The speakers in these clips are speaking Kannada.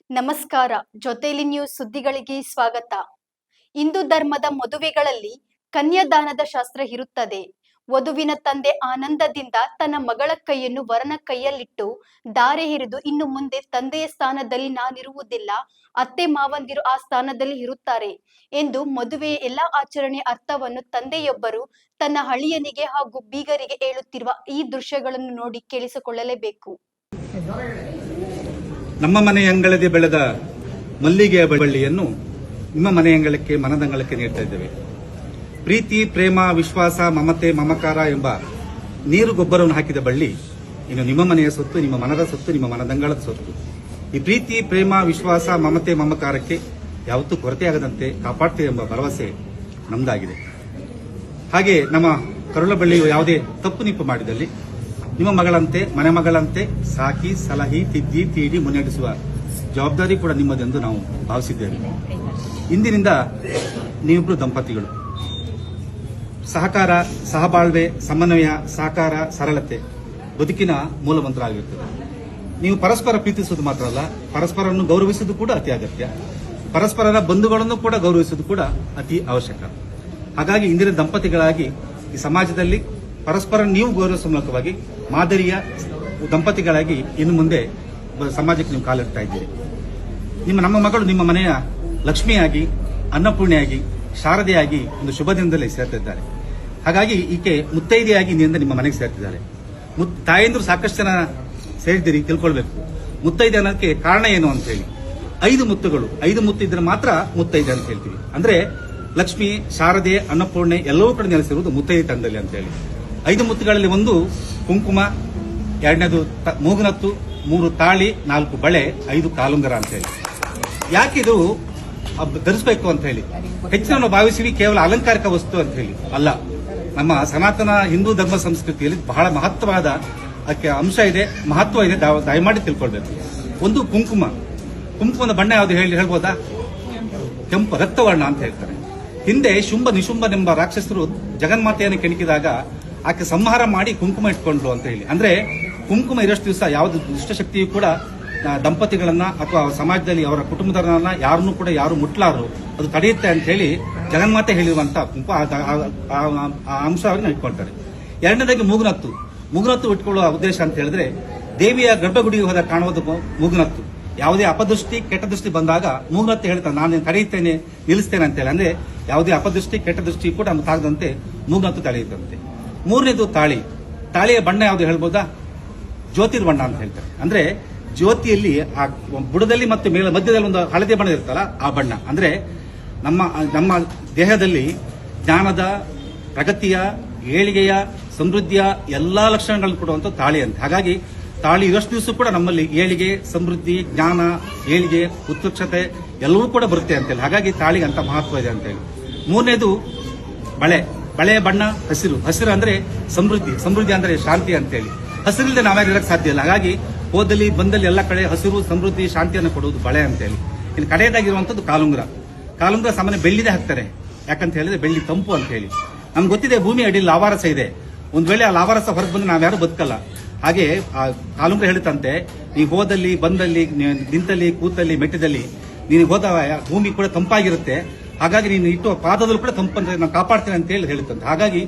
ನಮಸ್ಕಾರ. ಜೊತೆಲಿ ನ್ಯೂಸ್ ಸುದ್ದಿಗಳಿಗೆ ಸ್ವಾಗತ. ಹಿಂದೂ ಧರ್ಮದ ಮದುವೆಗಳಲ್ಲಿ ಕನ್ಯಾದಾನದ ಶಾಸ್ತ್ರ ಇರುತ್ತದೆ. ವಧುವಿನ ತಂದೆ ಆನಂದದಿಂದ ತನ್ನ ಮಗಳ ಕೈಯನ್ನು ವರನ ಕೈಯಲ್ಲಿಟ್ಟು ಧಾರೆ ಎರೆದು ಇನ್ನು ಮುಂದೆ ತಂದೆಯ ಸ್ಥಾನದಲ್ಲಿ ನಾನಿರುವುದಿಲ್ಲ, ಅತ್ತೆ ಮಾವಂದಿರು ಆ ಸ್ಥಾನದಲ್ಲಿ ಇರುತ್ತಾರೆ ಎಂದು ಮದುವೆಯ ಎಲ್ಲಾ ಆಚರಣೆಯ ಅರ್ಥವನ್ನು ತಂದೆಯೊಬ್ಬರು ತನ್ನ ಅಳಿಯನಿಗೆ ಹಾಗೂ ಬೀಗರಿಗೆ ಹೇಳುತ್ತಿರುವ ಈ ದೃಶ್ಯಗಳನ್ನು ನೋಡಿ ಕೇಳಿಸಿಕೊಳ್ಳಲೇಬೇಕು. ನಮ್ಮ ಮನೆಯ ಅಂಗಳದೆ ಬೆಳೆದ ಮಲ್ಲಿಗೆಯ ಬಳ್ಳಿಯನ್ನು ನಿಮ್ಮ ಮನೆಯ ಅಂಗಳಕ್ಕೆ ಮನದಂಗಳಕ್ಕೆ ನೀಡ್ತಾ ಇದ್ದೇವೆ. ಪ್ರೀತಿ, ಪ್ರೇಮ, ವಿಶ್ವಾಸ, ಮಮತೆ, ಮಮಕಾರ ಎಂಬ ನೀರು ಗೊಬ್ಬರವನ್ನು ಹಾಕಿದ ಬಳ್ಳಿ ಇನ್ನು ನಿಮ್ಮ ಮನೆಯ ಸೊತ್ತು, ನಿಮ್ಮ ಮನದ ಸೊತ್ತು, ನಿಮ್ಮ ಮನದಂಗಳದ ಸೊತ್ತು. ಈ ಪ್ರೀತಿ, ಪ್ರೇಮ, ವಿಶ್ವಾಸ, ಮಮತೆ, ಮಮಕಾರಕ್ಕೆ ಯಾವತ್ತೂ ಕೊರತೆಯಾಗದಂತೆ ಕಾಪಾಡ್ತೇವೆ ಎಂಬ ಭರವಸೆ ನಮ್ದಾಗಿದೆ. ಹಾಗೆ ನಮ್ಮ ಕರುಳ ಬಳ್ಳಿಯು ಯಾವುದೇ ತಪ್ಪು ನಿಪ್ಪು ಮಾಡಿದಲ್ಲಿ ನಿಮ್ಮ ಮಗಳಂತೆ, ಮನೆ ಮಗಳಂತೆ ಸಾಕಿ, ಸಲಹಿ, ತಿದ್ದಿ, ತೀಡಿ ಮುನ್ನಡೆಸುವ ಜವಾಬ್ದಾರಿ ಕೂಡ ನಿಮ್ಮದೆಂದು ನಾವು ಭಾವಿಸಿದ್ದೇವೆ. ಇಂದಿನಿಂದ ನೀವಿಬ್ಬರು ದಂಪತಿಗಳು. ಸಹಕಾರ, ಸಹಬಾಳ್ವೆ, ಸಮನ್ವಯ, ಸಹಕಾರ, ಸರಳತೆ ಬದುಕಿನ ಮೂಲಮಂತ್ರ ಆಗಿರುತ್ತದೆ. ನೀವು ಪರಸ್ಪರ ಪ್ರೀತಿಸುವುದು ಮಾತ್ರ ಅಲ್ಲ, ಪರಸ್ಪರನ್ನು ಗೌರವಿಸುವುದು ಕೂಡ ಅತಿ ಅಗತ್ಯ. ಪರಸ್ಪರರ ಬಂಧುಗಳನ್ನು ಕೂಡ ಗೌರವಿಸುವುದು ಕೂಡ ಅತಿ ಅವಶ್ಯಕ. ಹಾಗಾಗಿ ಇಂದಿನ ದಂಪತಿಗಳಾಗಿ ಈ ಸಮಾಜದಲ್ಲಿ ಪರಸ್ಪರ ನೀವು ಗೌರವಿಸುವ ಮೂಲಕವಾಗಿ ಮಾದರಿಯ ದಂಪತಿಗಳಾಗಿ ಇನ್ನು ಮುಂದೆ ಸಮಾಜಕ್ಕೆ ನೀವು ಕಾಲಿಡ್ತಾ ಇದ್ದೀರಿ. ನಮ್ಮ ಮಗಳು ನಿಮ್ಮ ಮನೆಯ ಲಕ್ಷ್ಮಿಯಾಗಿ, ಅನ್ನಪೂರ್ಣೆಯಾಗಿ, ಶಾರದೆಯಾಗಿ ಒಂದು ಶುಭ ದಿನದಲ್ಲಿ ಸೇರ್ತಿದ್ದಾರೆ. ಹಾಗಾಗಿ ಈಕೆ ಮುತ್ತೈದೆಯಾಗಿ ಇಂದಿನಿಂದ ನಿಮ್ಮ ಮನೆಗೆ ಸೇರ್ತಿದ್ದಾಳೆ. ತಾಯಂದ್ರು ಸಾಕಷ್ಟು ಜನ ಸೇರಿದ್ದೀರಿ, ತಿಳ್ಕೊಳ್ಬೇಕು ಮುತ್ತೈದೆ ಅನ್ನೋದಕ್ಕೆ ಕಾರಣ ಏನು ಅಂತ ಹೇಳಿ. 5 ಮುತ್ತುಗಳು, 5 ಮುತ್ತು ಇದ್ರೆ ಮಾತ್ರ ಮುತ್ತೈದೆ ಅಂತ ಹೇಳ್ತೀವಿ. ಅಂದ್ರೆ ಲಕ್ಷ್ಮಿ, ಶಾರದೆ, ಅನ್ನಪೂರ್ಣೆ ಎಲ್ಲವೂ ಕಡೆ ನೆಲೆಸಿರುವುದು ಮುತ್ತೈದೆ ತಂಡದಲ್ಲಿ ಅಂತ ಹೇಳಿ. 5 ಮುತ್ತುಗಳಲ್ಲಿ ಒಂದು ಕುಂಕುಮ, 2ನೇದು ಮೂಗುನತ್ತು, 3 ತಾಳಿ, 4 ಬಳೆ, 5 ಕಾಲುಂಗರ ಅಂತ ಹೇಳಿ. ಯಾಕಿದು ಧರಿಸಬೇಕು ಅಂತ ಹೇಳಿ ಹೆಚ್ಚಿನ ನಾವು ಭಾವಿಸಿವಿ ಕೇವಲ ಅಲಂಕಾರಿಕ ವಸ್ತು ಅಂತ ಹೇಳಿ ಅಲ್ಲ. ನಮ್ಮ ಸನಾತನ ಹಿಂದೂ ಧರ್ಮ ಸಂಸ್ಕೃತಿಯಲ್ಲಿ ಬಹಳ ಮಹತ್ವವಾದ ಅಂಶ ಇದೆ, ಮಹತ್ವ ಇದೆ, ದಯಮಾಡಿ ತಿಳ್ಕೊಳ್ಬೇಕು. ಒಂದು ಕುಂಕುಮದ ಬಣ್ಣ ಯಾವುದು ಹೇಳ್ಬೋದಾ? ಕೆಂಪು ರಕ್ತವರ್ಣ ಅಂತ ಹೇಳ್ತಾರೆ. ಹಿಂದೆ ಶುಂಭ ನಿಶುಂಭನೆಂಬ ರಾಕ್ಷಸರು ಜಗನ್ಮಾತೆಯನ್ನು ಕೆಣಕಿದಾಗ ಆಕೆ ಸಂಹಾರ ಮಾಡಿ ಕುಂಕುಮ ಇಟ್ಕೊಂಡ್ರು ಅಂತ ಹೇಳಿ. ಅಂದ್ರೆ ಕುಂಕುಮ ಇರೋಷ್ಟು ದಿವಸ ಯಾವುದು ದುಷ್ಟಶಕ್ತಿಯು ಕೂಡ ದಂಪತಿಗಳನ್ನ ಅಥವಾ ಸಮಾಜದಲ್ಲಿ ಅವರ ಕುಟುಂಬದವರನ್ನ ಯಾರನ್ನೂ ಕೂಡ ಯಾರು ಮುಟ್ಲಾರು, ಅದು ತಡೆಯುತ್ತೆ ಅಂತ ಹೇಳಿ ಜಗನ್ಮಾತೆ ಹೇಳಿರುವಂತಹ ಕುಂಕುಮ ಆ ಅಂಶವನ್ನು ಇಟ್ಕೊಳ್ತಾರೆ. 2ನೇದಾಗಿ ಮೂಗುನತ್ತು ಇಟ್ಕೊಳ್ಳುವ ಉದ್ದೇಶ ಅಂತ ಹೇಳಿದ್ರೆ ದೇವಿಯ ಗರ್ಭಗುಡಿಗೆ ಹೋದಾಗ ಕಾಣುವುದು ಮೂಗುನತ್ತು. ಯಾವುದೇ ಅಪದೃಷ್ಟಿ, ಕೆಟ್ಟ ದೃಷ್ಟಿ ಬಂದಾಗ ಮೂಗುನತ್ತು ಹೇಳ್ತಾನೆ, ನಾನು ತಡೆಯುತ್ತೇನೆ, ನಿಲ್ಲಿಸ್ತೇನೆ ಅಂತ ಹೇಳಿ. ಅಂದ್ರೆ ಯಾವುದೇ ಅಪದೃಷ್ಟಿ, ಕೆಟ್ಟ ದೃಷ್ಟಿ ಕೂಡ ತಾಗದಂತೆ ಮೂಗುನತ್ತು ತಡೆಯುತ್ತಂತೆ. 3ನೇದು ತಾಳಿಯ ಬಣ್ಣ ಯಾವುದು ಹೇಳ್ಬೋದಾ? ಜ್ಯೋತಿರ್ಬಣ್ಣ ಅಂತ ಹೇಳ್ತಾರೆ. ಅಂದ್ರೆ ಜ್ಯೋತಿಯಲ್ಲಿ ಆ ಬುಡದಲ್ಲಿ ಮತ್ತು ಮಧ್ಯದಲ್ಲಿ ಒಂದು ಹಳದಿ ಬಣ್ಣ ಇರುತ್ತಲ್ಲ, ಆ ಬಣ್ಣ. ಅಂದ್ರೆ ನಮ್ಮ ದೇಹದಲ್ಲಿ ಜ್ಞಾನದ, ಪ್ರಗತಿಯ, ಏಳಿಗೆಯ, ಸಮೃದ್ಧಿಯ ಎಲ್ಲಾ ಲಕ್ಷಣಗಳನ್ನು ಕೊಡುವಂತ ತಾಳಿ ಅಂತ. ಹಾಗಾಗಿ ತಾಳಿ ಇರಷ್ಟು ದಿವಸ ಕೂಡ ನಮ್ಮಲ್ಲಿ ಏಳಿಗೆ, ಸಮೃದ್ಧಿ, ಜ್ಞಾನ, ಏಳಿಗೆ, ಉತ್ಕೃಷ್ಟತೆ ಎಲ್ಲವೂ ಕೂಡ ಬರುತ್ತೆ ಅಂತೇಳಿ. ಹಾಗಾಗಿ ತಾಳಿಗೆ ಅಂತ ಮಹತ್ವ ಇದೆ ಅಂತೇಳಿ. 3ನೇದು ಬಳೆಯ ಬಣ್ಣ ಹಸಿರು ಅಂದ್ರೆ ಸಮೃದ್ಧಿ ಅಂದ್ರೆ ಶಾಂತಿ ಅಂತೇಳಿ. ಹಸಿರಿಲ್ಲದೆ ನಾವ್ಯಾರು ಇರಕ್ಕೆ ಸಾಧ್ಯ ಇಲ್ಲ. ಹಾಗಾಗಿ ಹೋದಲ್ಲಿ ಬಂದಲ್ಲಿ ಎಲ್ಲ ಕಡೆ ಹಸಿರು, ಸಮೃದ್ಧಿ, ಶಾಂತಿಯನ್ನು ಕೊಡುವುದು ಬಳೆ ಅಂತೇಳಿ. ಇನ್ನು ಕಡೆಯದಾಗಿರುವಂತದ್ದು ಕಾಲುಂಗ್ರ ಸಾಮಾನ್ಯ ಬೆಳ್ಳಿದೆ ಹಾಕ್ತಾರೆ. ಯಾಕಂತ ಹೇಳಿದ್ರೆ ಬೆಳ್ಳಿ ತಂಪು ಅಂತ ಹೇಳಿ. ನಮ್ಗೆ ಗೊತ್ತಿದೆ ಭೂಮಿ ಅಡಿ ಲಾವಾರಸ ಇದೆ. ಒಂದ್ ವೇಳೆ ಆ ಲಾವಾರಸ ಹೊರಗೆ ಬಂದ್ರೆ ನಾವ್ಯಾರು ಬದುಕಲ್ಲ. ಹಾಗೆ ಆ ಕಾಲುಂಗ್ರ ಹೇಳುತ್ತಂತೆ, ನೀವು ಹೋದಲ್ಲಿ, ಬಂದಲ್ಲಿ, ನಿಂತಲ್ಲಿ, ಕೂತಲ್ಲಿ, ಮೆಟ್ಟದಲ್ಲಿ ನೀನು ಹೋದ ಭೂಮಿ ಕೂಡ ತಂಪಾಗಿರುತ್ತೆ. ಹಾಗಾಗಿ ನೀನು ಇಟ್ಟು ಪಾದದಲ್ಲೂ ಕೂಡ ತಂಪಂತ ನಾನು ಕಾಪಾಡ್ತೇನೆ ಅಂತ ಹೇಳುತ್ತಂತೆ. ಹಾಗಾಗಿ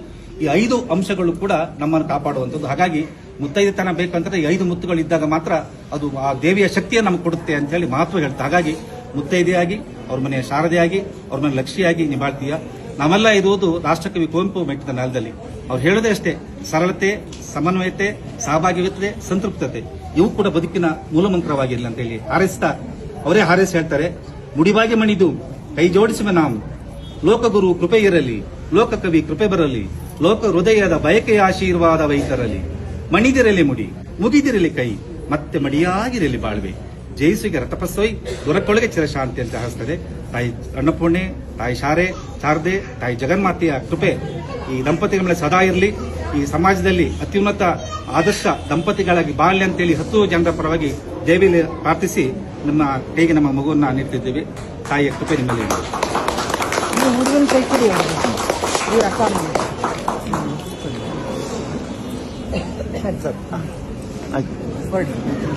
ಈ 5 ಅಂಶಗಳು ಕೂಡ ನಮ್ಮನ್ನು ಕಾಪಾಡುವಂಥದ್ದು. ಹಾಗಾಗಿ ಮುತ್ತೈದೆತನ ಬೇಕಂತಂದ್ರೆ ಈ 5 ಮುತ್ತುಗಳು ಇದ್ದಾಗ ಮಾತ್ರ ಅದು ಆ ದೇವಿಯ ಶಕ್ತಿಯನ್ನು ನಮಗೆ ಕೊಡುತ್ತೆ ಅಂತ ಹೇಳಿ ಮಹತ್ವ ಹೇಳ್ತಾರೆ. ಹಾಗಾಗಿ ಮುತ್ತೈದೆಯಾಗಿ, ಅವ್ರ ಮನೆಯ ಶಾರದೆಯಾಗಿ, ಅವ್ರ ಮನೆ ಲಕ್ಷ್ಮಿಯಾಗಿ ನಿಭಾಳ್ತೀಯ. ನಾವೆಲ್ಲ ಇರುವುದು ರಾಷ್ಟ್ರಕವಿ ಕುವೆಂಪು ಮೆಟ್ಟಿದ ನೆಲದಲ್ಲಿ. ಅವ್ರು ಹೇಳೋದೇ ಅಷ್ಟೇ, ಸರಳತೆ, ಸಮನ್ವಯತೆ, ಸಹಭಾಗಿತ್ವತೆ, ಸಂತೃಪ್ತತೆ ಇವು ಕೂಡ ಬದುಕಿನ ಮೂಲಮಂತ್ರವಾಗಿರಲಿ ಅಂತ ಹೇಳಿ ಹಾರೈಸ್ತಾ ಅವರೇ ಹೇಳ್ತಾರೆ. ಮುಡಿವಾಗಿ ಮಣಿದು ಕೈ ಜೋಡಿಸುವ ನಾವು, ಲೋಕಗುರು ಕೃಪೆ ಇರಲಿ, ಲೋಕಕವಿ ಕೃಪೆ ಬರಲಿ, ಲೋಕ ಹೃದಯದ ಬಯಕೆಯ ಆಶೀರ್ವಾದ ವೈತರಲಿ, ಮಣಿದಿರಲಿ ಮುಡಿ, ಮುಗಿದಿರಲಿ ಕೈ, ಮತ್ತೆ ಮಡಿಯಾಗಿರಲಿ ಬಾಳ್ವೆ, ಜಯಿಸಿಗೆ ರಥಪಸ್ಸೋಯ್ ದೊರಕೊಳಗೆ ಚಿರಶಾಂತಿ ಅಂತ ಹರಿಸ್ತದೆ. ತಾಯಿ ಅನ್ನಪೂರ್ಣೆ, ತಾಯಿ ಶಾರದೆ, ತಾಯಿ ಜಗನ್ಮಾತೆಯ ಕೃಪೆ ಈ ದಂಪತಿಗಳ ಮೇಲೆ ಸದಾ ಇರಲಿ. ಈ ಸಮಾಜದಲ್ಲಿ ಅತ್ಯುನ್ನತ ಆದರ್ಶ ದಂಪತಿಗಳಾಗಿ ಬಾಳ್ಯ ಅಂತೇಳಿ 10 ಜನರ ಪರವಾಗಿ ದೇವಿಯಲ್ಲಿ ಪ್ರಾರ್ಥಿಸಿ ನಮ್ಮ ಕೈಗೆ ನಮ್ಮ ಮಗುವನ್ನ ನೀಡ್ತಿದ್ದೇವೆ. ತಾಯಿಯ ಕೃಪೆ ನಿಮ್ಮಲ್ಲಿ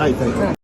ಆಯ್ತು.